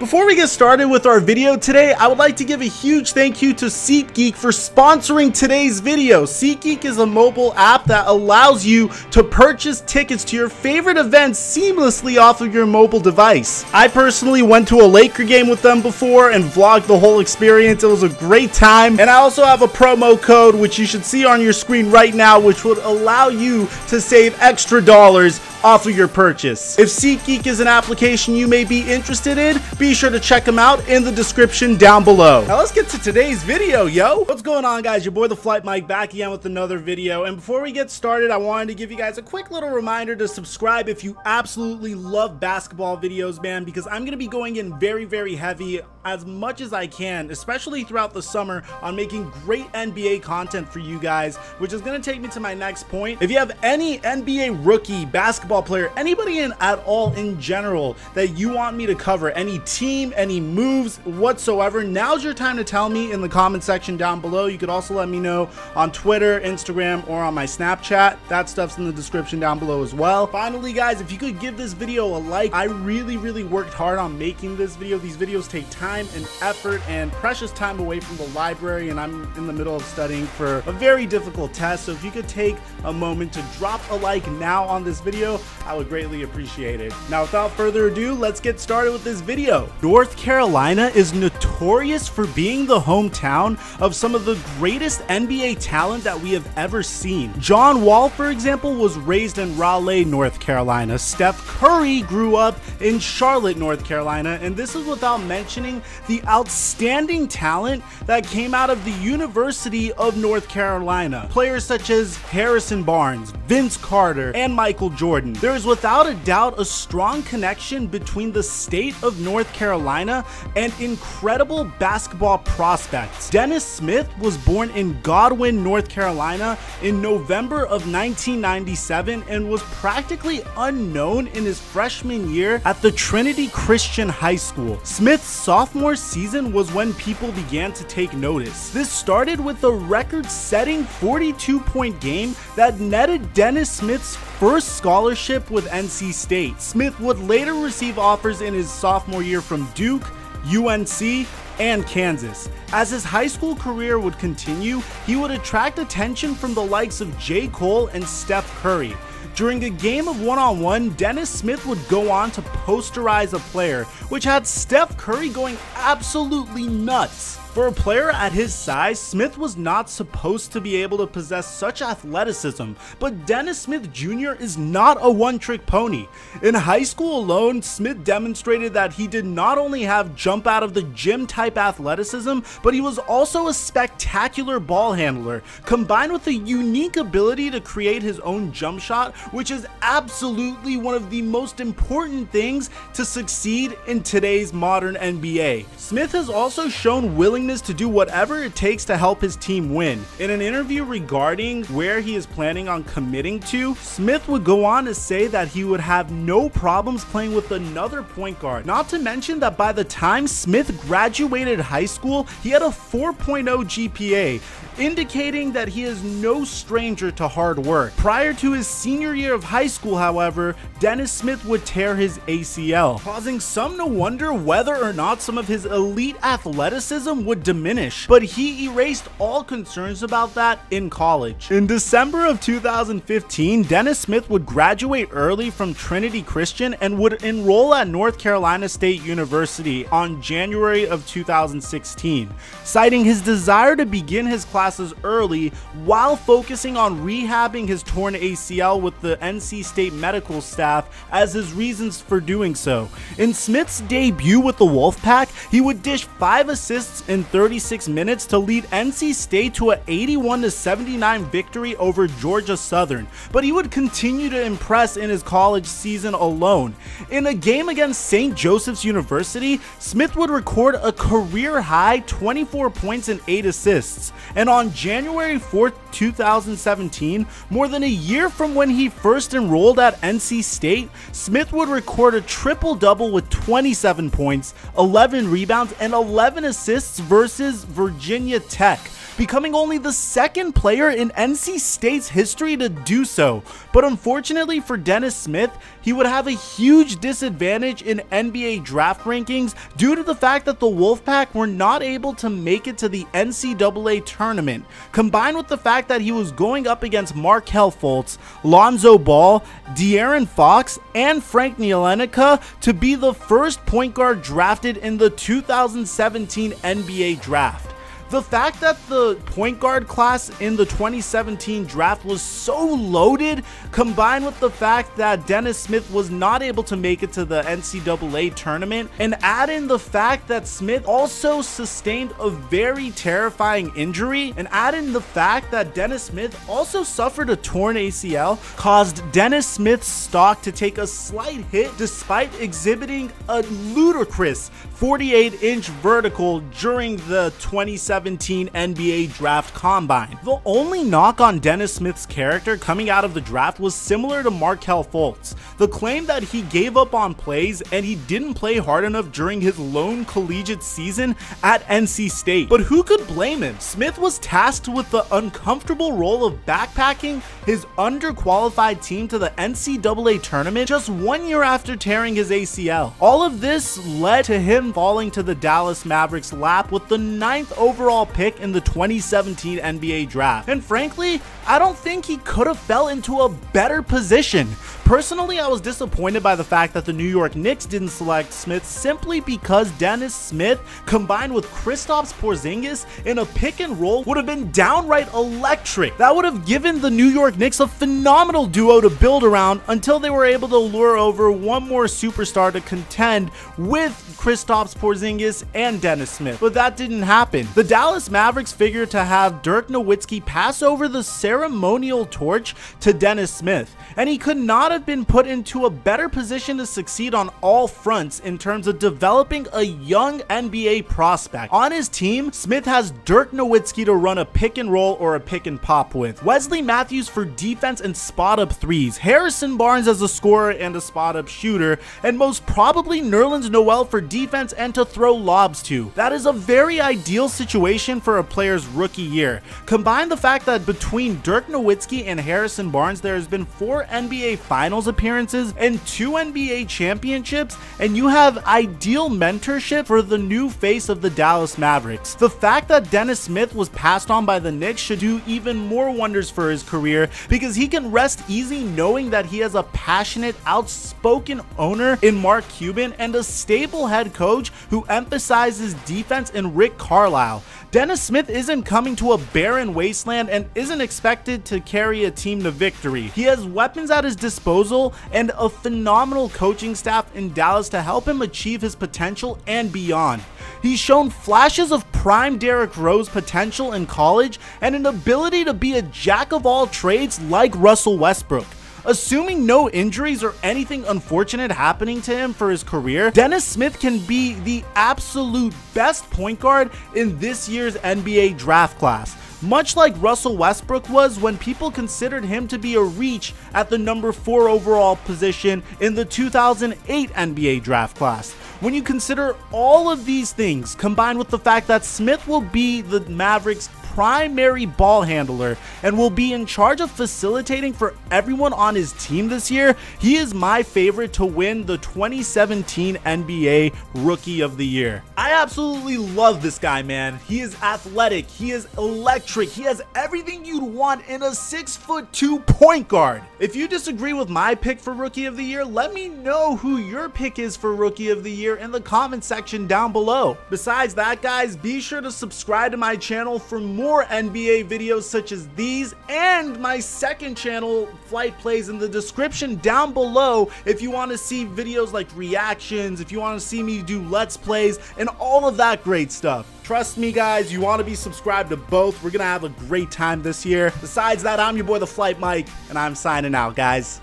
Before we get started with our video today, I would like to give a huge thank you to SeatGeek for sponsoring today's video. SeatGeek is a mobile app that allows you to purchase tickets to your favorite events seamlessly off of your mobile device. I personally went to a Laker game with them before and vlogged the whole experience. It was a great time, and I also have a promo code which you should see on your screen right now, which would allow you to save extra dollars off of your purchase. If SeatGeek is an application you may be interested in, be sure to check them out in the description down below. Now let's get to today's video, yo. What's going on, guys? Your boy TheFlightMike back again with another video, and before we get started, I wanted to give you guys a quick little reminder to subscribe if you absolutely love basketball videos, man, because I'm gonna be going in very heavy as much as I can, especially throughout the summer, on making great NBA content for you guys, which is gonna take me to my next point. If you have any NBA rookie, basketball player, anybody at all in general that you want me to cover, any team, any moves whatsoever, now's your time to tell me in the comment section down below. You could also let me know on Twitter, Instagram, or on my Snapchat. That stuff's in the description down below as well. Finally, guys, if you could give this video a like. I really worked hard on making this video. These videos take time and effort and precious time away from the library, and I'm in the middle of studying for a very difficult test, so if you could take a moment to drop a like now on this video, I would greatly appreciate it. Now, without further ado, let's get started with this video. North Carolina is notorious for being the hometown of some of the greatest NBA talent that we have ever seen. John Wall, for example, was raised in Raleigh, North Carolina. Steph Curry grew up in Charlotte, North Carolina, and this is without mentioning the outstanding talent that came out of the University of North Carolina. Players such as Harrison Barnes, Vince Carter, and Michael Jordan. There is without a doubt a strong connection between the state of North Carolina and incredible basketball prospects. Dennis Smith was born in Godwin, North Carolina in November of 1997 and was practically unknown in his freshman year at the Trinity Christian High School. Smith's sophomore season was when people began to take notice. This started with a record-setting 42-point game that netted Dennis Smith's first scholarship with NC State. Smith would later receive offers in his sophomore year from Duke, UNC, and Kansas. As his high school career would continue, he would attract attention from the likes of J. Cole and Steph Curry. During a game of one-on-one, Dennis Smith would go on to posterize a player, which had Steph Curry going absolutely nuts. For a player at his size, Smith was not supposed to be able to possess such athleticism, but Dennis Smith Jr. is not a one-trick pony. In high school alone, Smith demonstrated that he did not only have jump out of the gym type athleticism, but he was also a spectacular ball handler, combined with a unique ability to create his own jump shot, which is absolutely one of the most important things to succeed in today's modern NBA. Smith has also shown willingness to do whatever it takes to help his team win. In an interview regarding where he is planning on committing to, Smith would go on to say that he would have no problems playing with another point guard. Not to mention that by the time Smith graduated high school, he had a 4.0 GPA, indicating that he is no stranger to hard work. Prior to his senior year of high school, however, Dennis Smith would tear his ACL, causing some to wonder whether or not some of his elite athleticism would diminish, but he erased all concerns about that in college. In December of 2015, Dennis Smith would graduate early from Trinity Christian and would enroll at North Carolina State University on January of 2016, citing his desire to begin his classes early while focusing on rehabbing his torn ACL with the NC State medical staff as his reasons for doing so. In Smith's debut with the Wolfpack, he would dish 5 assists in 36 minutes to lead NC State to an 81-79 victory over Georgia Southern, but he would continue to impress in his college season alone. In a game against St. Joseph's University, Smith would record a career-high 24 points and 8 assists, and on January 4th, 2017, more than a year from when he first enrolled at NC State, Smith would record a triple-double with 27 points, 11 rebounds, and 11 assists versus Virginia Tech, becoming only the second player in NC State's history to do so. But unfortunately for Dennis Smith, he would have a huge disadvantage in NBA draft rankings due to the fact that the Wolfpack were not able to make it to the NCAA tournament, combined with the fact that he was going up against Markelle Fultz, Lonzo Ball, De'Aaron Fox, and Frank Ntilikina to be the first point guard drafted in the 2017 NBA draft. The fact that the point guard class in the 2017 draft was so loaded, combined with the fact that Dennis Smith was not able to make it to the NCAA tournament, and add in the fact that Smith also sustained a very terrifying injury, and add in the fact that Dennis Smith also suffered a torn ACL, caused Dennis Smith's stock to take a slight hit despite exhibiting a ludicrous 48-inch vertical during the 2017 NBA draft combine. The only knock on Dennis Smith's character coming out of the draft was similar to Markelle Fultz, the claim that he gave up on plays and he didn't play hard enough during his lone collegiate season at NC State. But who could blame him? Smith was tasked with the uncomfortable role of backpacking his underqualified team to the NCAA tournament just 1 year after tearing his ACL. All of this led to him falling to the Dallas Mavericks' lap with the 9th overall pick in the 2017 NBA draft. And frankly, I don't think he could have fell into a better position. Personally, I was disappointed by the fact that the New York Knicks didn't select Smith simply because Dennis Smith combined with Kristaps Porzingis in a pick and roll would have been downright electric. That would have given the New York Knicks a phenomenal duo to build around until they were able to lure over one more superstar to contend with Kristaps Porzingis and Dennis Smith. But that didn't happen. The Dallas Mavericks figured to have Dirk Nowitzki pass over the ceremonial torch to Dennis Smith, and he could not have been put into a better position to succeed on all fronts in terms of developing a young NBA prospect. On his team, Smith has Dirk Nowitzki to run a pick and roll or a pick and pop with, Wesley Matthews for defense and spot up threes, Harrison Barnes as a scorer and a spot up shooter, and most probably Nerlens Noel for defense and to throw lobs to. That is a very ideal situation for a player's rookie year. Combine the fact that between Dirk Nowitzki and Harrison Barnes there has been 4 NBA Finals appearances and 2 NBA championships, and you have ideal mentorship for the new face of the Dallas Mavericks. The fact that Dennis Smith was passed on by the Knicks should do even more wonders for his career, because he can rest easy knowing that he has a passionate, outspoken owner in Mark Cuban and a stable head coach who emphasizes defense in Rick Carlisle. Dennis Smith isn't coming to a barren wasteland and isn't expected to carry a team to victory. He has weapons at his disposal and a phenomenal coaching staff in Dallas to help him achieve his potential and beyond. He's shown flashes of prime Derrick Rose potential in college and an ability to be a jack of all trades like Russell Westbrook. Assuming no injuries or anything unfortunate happening to him for his career, Dennis Smith can be the absolute best point guard in this year's NBA draft class, much like Russell Westbrook was when people considered him to be a reach at the number 4 overall position in the 2008 NBA draft class. When you consider all of these things, combined with the fact that Smith will be the Mavericks' primary ball handler and will be in charge of facilitating for everyone on his team this year, he is my favorite to win the 2017 NBA Rookie of the Year. I absolutely love this guy, man. He is athletic, he is electric, he has everything you'd want in a 6'2" point guard. If you disagree with my pick for Rookie of the Year, let me know who your pick is for Rookie of the Year in the comment section down below. Besides that, guys, be sure to subscribe to my channel for more NBA videos such as these, and my second channel, Flight Plays, in the description down below if you want to see videos like reactions, if you want to see me do Let's Plays, and all of that great stuff. Trust me, guys, you want to be subscribed to both. We're gonna have a great time this year. Besides that, I'm your boy, TheFlightMike, and I'm signing out, guys.